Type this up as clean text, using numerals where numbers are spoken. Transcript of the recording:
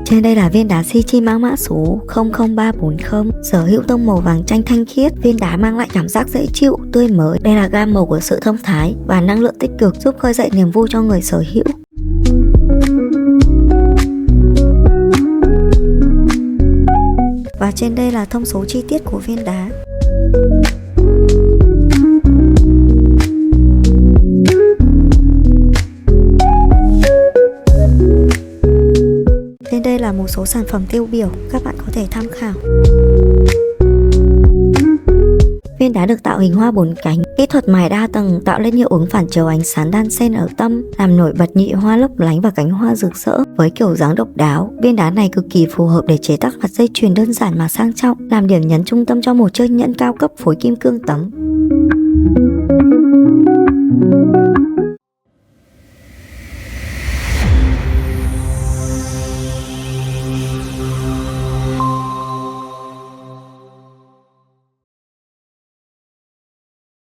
Trên đây là viên đá Sichi mang mã số 00340, sở hữu tông màu vàng chanh thanh khiết. Viên đá mang lại cảm giác dễ chịu, tươi mới. Đây là gam màu của sự thông thái và năng lượng tích cực, giúp khơi dậy niềm vui cho người sở hữu. Và trên đây là thông số chi tiết của viên đá. Trên đây là một số sản phẩm tiêu biểu, các bạn có thể tham khảo. Viên đá được tạo hình hoa 4 cánh, kỹ thuật mài đa tầng tạo lên hiệu ứng phản chiếu ánh sáng đan xen ở tâm, làm nổi bật nhị hoa lấp lánh và cánh hoa rực rỡ. Với kiểu dáng độc đáo, viên đá này cực kỳ phù hợp để chế tác mặt dây chuyền đơn giản mà sang trọng, làm điểm nhấn trung tâm cho một chiếc nhẫn cao cấp phối kim cương tấm.